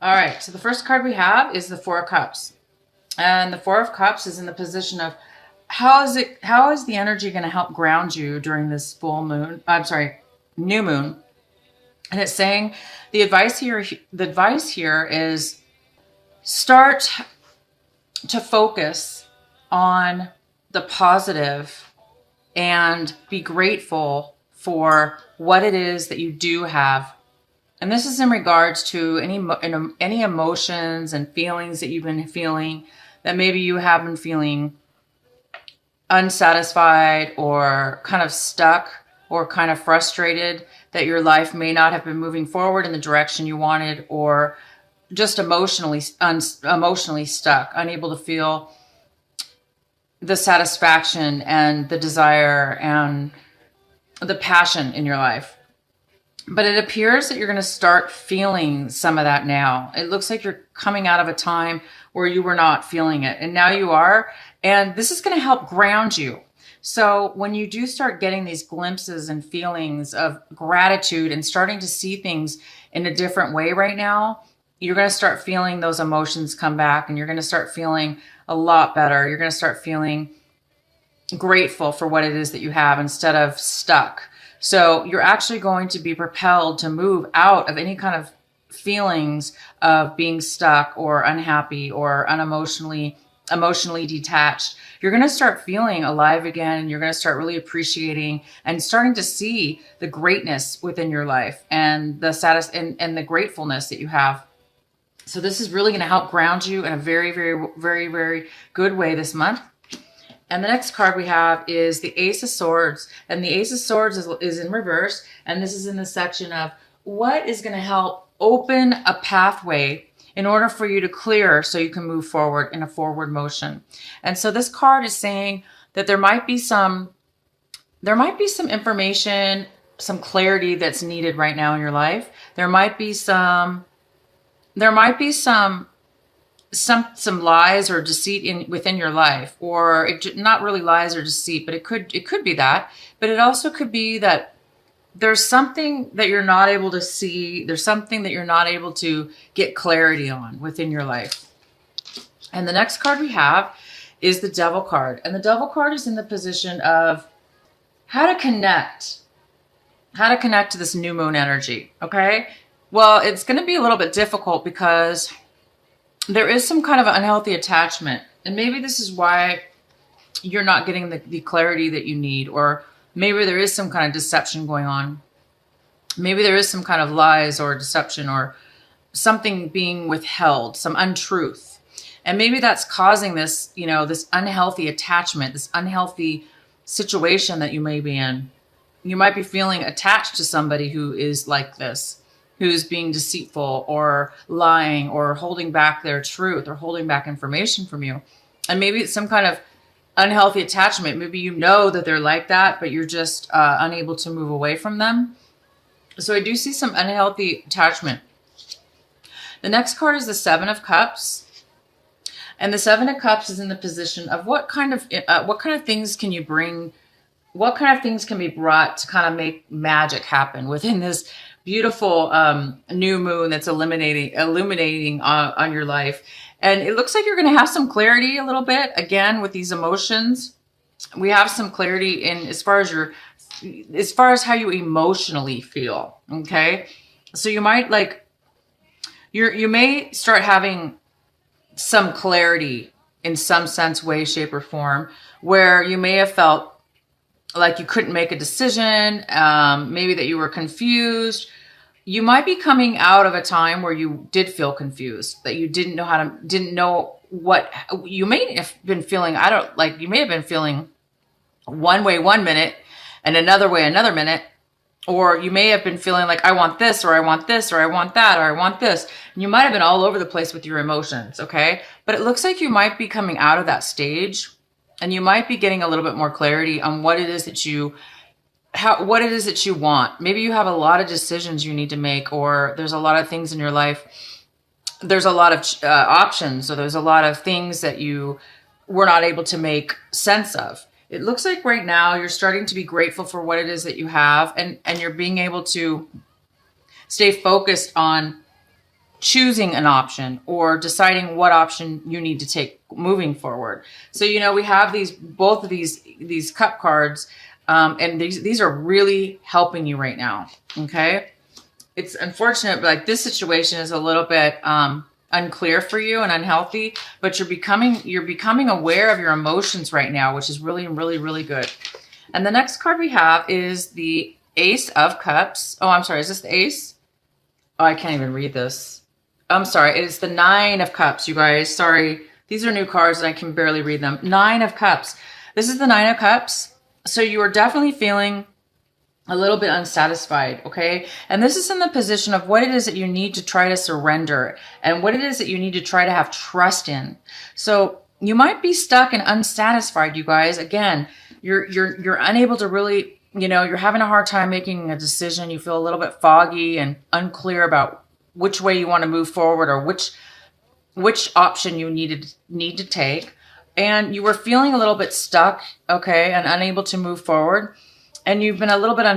All right, so the first card we have is the Four of Cups. And the Four of Cups is in the position of how is the energy going to help ground you during this full moon? I'm sorry, new moon. And it's saying the advice here is start to focus on the positive and be grateful for what it is that you do have. And this is in regards to any emotions and feelings that you've been feeling, that maybe you have been feeling unsatisfied or kind of stuck or kind of frustrated, that your life may not have been moving forward in the direction you wanted, or just emotionally stuck, unable to feel the satisfaction and the desire and the passion in your life. But it appears that you're going to start feeling some of that now. It looks like you're coming out of a time where you were not feeling it, and now you are. And this is going to help ground you. So when you do start getting these glimpses and feelings of gratitude and starting to see things in a different way right now, you're going to start feeling those emotions come back, and you're going to start feeling a lot better. You're going to start feeling grateful for what it is that you have instead of stuck. So you're actually going to be propelled to move out of any kind of feelings of being stuck or unhappy or emotionally detached. You're going to start feeling alive again, and you're going to start really appreciating and starting to see the greatness within your life and the status and the gratefulness that you have. So this is really going to help ground you in a very, very, very, very good way this month. And the next card we have is the Ace of Swords. And the Ace of Swords is in reverse. And this is in the section of what is going to help open a pathway in order for you to clear so you can move forward in a forward motion. And so this card is saying that there might be some information, some clarity that's needed right now in your life. There might be some lies or deceit within your life, or not really lies or deceit, but it could be that. But it also could be that there's something that you're not able to see. There's something that you're not able to get clarity on within your life. And the next card we have is the Devil card. And the Devil card is in the position of how to connect to this new moon energy. Okay. Well, it's going to be a little bit difficult because there is some kind of unhealthy attachment. And maybe this is why you're not getting the clarity that you need, or maybe there is some kind of deception going on. Maybe there is some kind of lies or deception or something being withheld, some untruth. And maybe that's causing this, this unhealthy attachment, this unhealthy situation that you may be in. You might be feeling attached to somebody who is like this, who's being deceitful or lying or holding back their truth or holding back information from you. And maybe it's some kind of unhealthy attachment. Maybe you know that they're like that, but you're just unable to move away from them. So I do see some unhealthy attachment. The next card is the Seven of Cups. And the Seven of Cups is in the position of what kind of things can you bring, what kind of things can be brought to kind of make magic happen within this beautiful new moon that's illuminating on your life. And it looks like you're going to have some clarity a little bit again with these emotions. We have some clarity in as far as how you emotionally feel. Okay, so you might you may start having some clarity in some sense, way, shape, or form, where you may have felt like you couldn't make a decision, maybe that you were confused. You might be coming out of a time where you did feel confused, that you didn't know what you may have been feeling. You may have been feeling one way one minute and another way another minute. Or you may have been feeling like, I want this, or I want this, or I want that, or I want this. And you might have been all over the place with your emotions, okay? But it looks like you might be coming out of that stage, and you might be getting a little bit more clarity on what it is that you want. Maybe you have a lot of decisions you need to make, or there's a lot of things in your life. There's a lot of options, or there's a lot of things that you were not able to make sense of. It looks like right now you're starting to be grateful for what it is that you have, and you're being able to stay focused on choosing an option or deciding what option you need to take moving forward. So, you know, we have both of these cup cards, and these are really helping you right now. Okay. It's unfortunate, but like this situation is a little bit, unclear for you and unhealthy, but you're becoming aware of your emotions right now, which is really, really, really good. And the next card we have is the Ace of Cups. Oh, I'm sorry. Is this the Ace? Oh, I can't even read this. I'm sorry. It is the Nine of Cups, you guys. Sorry. These are new cards and I can barely read them. Nine of Cups. This is the Nine of Cups. So you are definitely feeling a little bit unsatisfied, okay? And this is in the position of what it is that you need to try to surrender and what it is that you need to try to have trust in. So you might be stuck and unsatisfied, you guys. Again, you're unable to really, you know, you're having a hard time making a decision. You feel a little bit foggy and unclear about which way you want to move forward or which option you need to take. And you were feeling a little bit stuck, okay, and unable to move forward. And you've been a little bit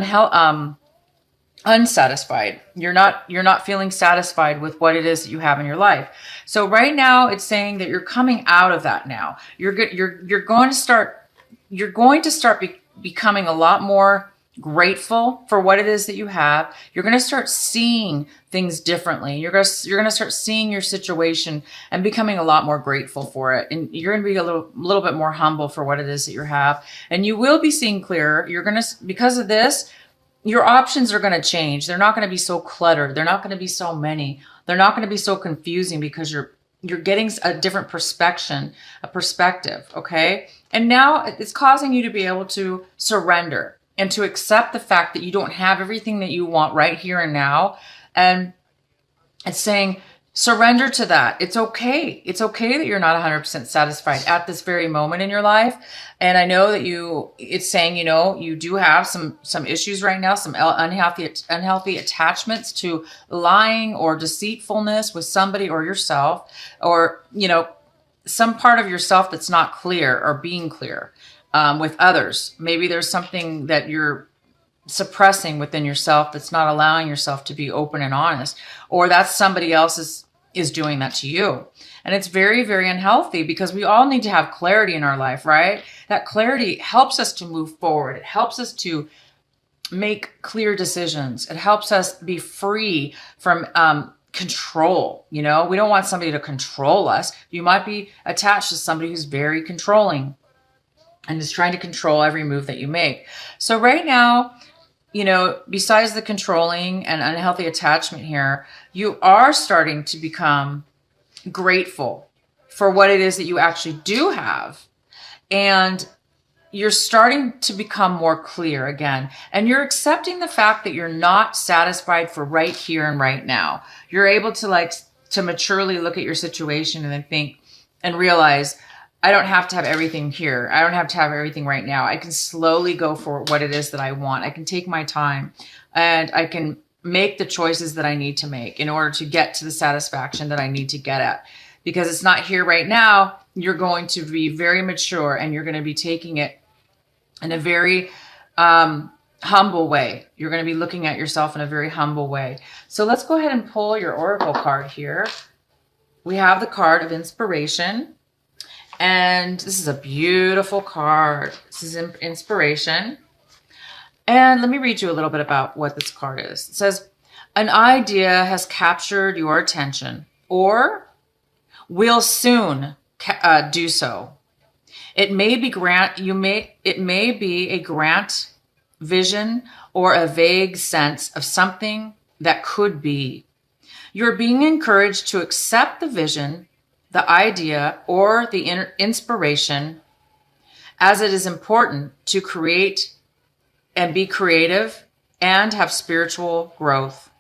unsatisfied. You're not feeling satisfied with what it is that you have in your life. So right now it's saying that you're coming out of that now. You're going to start becoming a lot more grateful for what it is that you have. You're going to start seeing things differently. You're going to start seeing your situation and becoming a lot more grateful for it. And you're going to be a little bit more humble for what it is that you have. And you will be seeing clearer. Because of this, your options are going to change. They're not going to be so cluttered. They're not going to be so many. They're not going to be so confusing because you're getting a different perspective. Okay. And now it's causing you to be able to surrender and to accept the fact that you don't have everything that you want right here and now. And it's saying, surrender to that. It's okay. It's okay that you're not 100% satisfied at this very moment in your life. And I know that it's saying, you know, you do have some issues right now, some unhealthy attachments to lying or deceitfulness with somebody or yourself, or, you know, some part of yourself that's not clear or being clear. With others. Maybe there's something that you're suppressing within yourself that's not allowing yourself to be open and honest, or that's somebody else is doing that to you. And it's very, very unhealthy because we all need to have clarity in our life, right? That clarity helps us to move forward. It helps us to make clear decisions. It helps us be free from control. You know, we don't want somebody to control us. You might be attached to somebody who's very controlling and is trying to control every move that you make. So right now, you know, besides the controlling and unhealthy attachment here, you are starting to become grateful for what it is that you actually do have. And you're starting to become more clear again. And you're accepting the fact that you're not satisfied for right here and right now. You're able to maturely look at your situation and then think and realize, I don't have to have everything here. I don't have to have everything right now. I can slowly go for what it is that I want. I can take my time and I can make the choices that I need to make in order to get to the satisfaction that I need to get at. Because it's not here right now, you're going to be very mature and you're going to be taking it in a very humble way. You're going to be looking at yourself in a very humble way. So let's go ahead and pull your oracle card here. We have the card of inspiration. And this is a beautiful card. This is inspiration. And let me read you a little bit about what this card is. It says, an idea has captured your attention or will soon do so. It may be a grant vision or a vague sense of something that could be. You're being encouraged to accept the vision, the idea, or the inspiration, as it is important to create and be creative and have spiritual growth.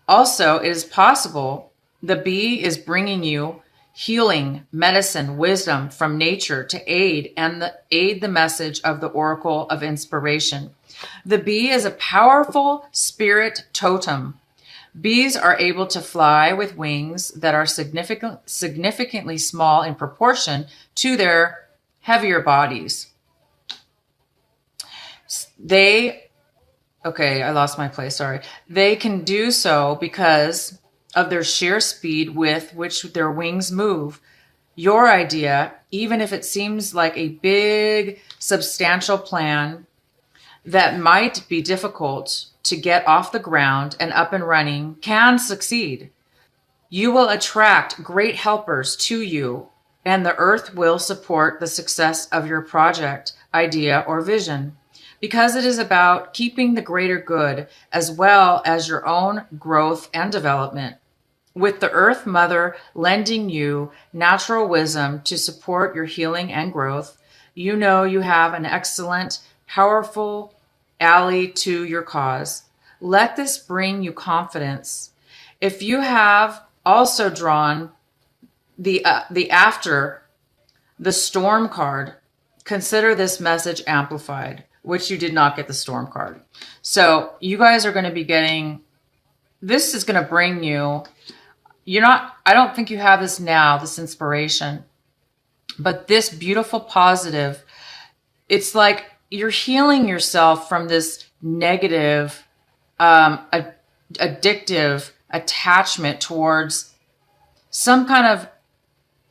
Also, it is possible the bee is bringing you healing, medicine, wisdom from nature to aid the message of the oracle of inspiration. The bee is a powerful spirit totem. Bees are able to fly with wings that are significantly small in proportion to their heavier bodies. I lost my place, sorry. They can do so because of their sheer speed with which their wings move. Your idea, even if it seems like a big, substantial plan that might be difficult to get off the ground and up and running, can succeed. You will attract great helpers to you, and the earth will support the success of your project, idea, or vision, because it is about keeping the greater good as well as your own growth and development. With the Earth Mother lending you natural wisdom to support your healing and growth, you know you have an excellent, powerful ally to your cause. Let this bring you confidence. If you have also drawn the after the storm card, consider this message amplified, which you did not get the storm card. So you guys are going to be getting, this is going to bring you, I don't think you have this now, this inspiration, but this beautiful positive, it's like you're healing yourself from this negative, addictive attachment towards some kind of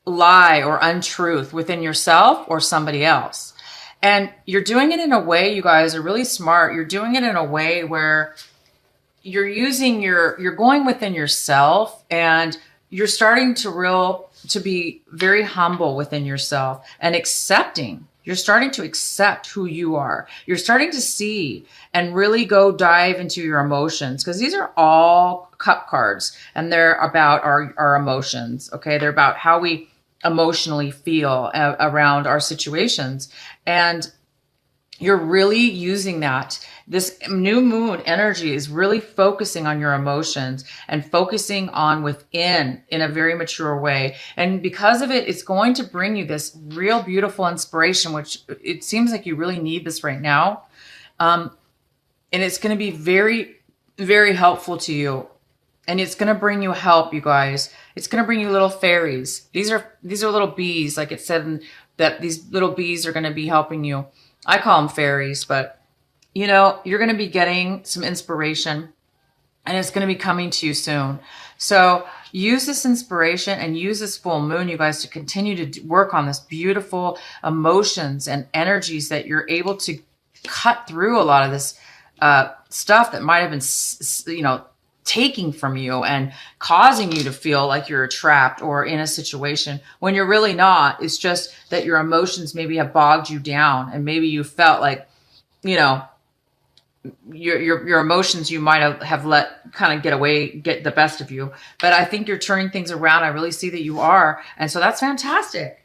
lie or untruth within yourself or somebody else. And you're doing it in a way, you guys are really smart. You're doing it in a way where you're using you're going within yourself, and you're starting to be very humble within yourself and accepting. You're starting to accept who you are. You're starting to see and really go dive into your emotions, because these are all cup cards, and they're about our emotions. Okay. They're about how we emotionally feel around our situations. And you're really using that. This new moon energy is really focusing on your emotions and focusing on within in a very mature way. And because of it, it's going to bring you this real beautiful inspiration, which it seems like you really need this right now. And it's going to be very, very helpful to you. And it's going to bring you help, you guys. It's going to bring you little fairies. These are little bees, like it said, that these little bees are going to be helping you. I call them fairies, but you're going to be getting some inspiration, and it's going to be coming to you soon. So use this inspiration and use this full moon, you guys, to continue to work on this beautiful emotions and energies that you're able to cut through a lot of this stuff that might have been, taking from you and causing you to feel like you're trapped or in a situation when you're really not. It's just that your emotions maybe have bogged you down, and maybe you felt like, your emotions you might have let kind of get the best of you. But I think you're turning things around. I really see that you are. And so that's fantastic.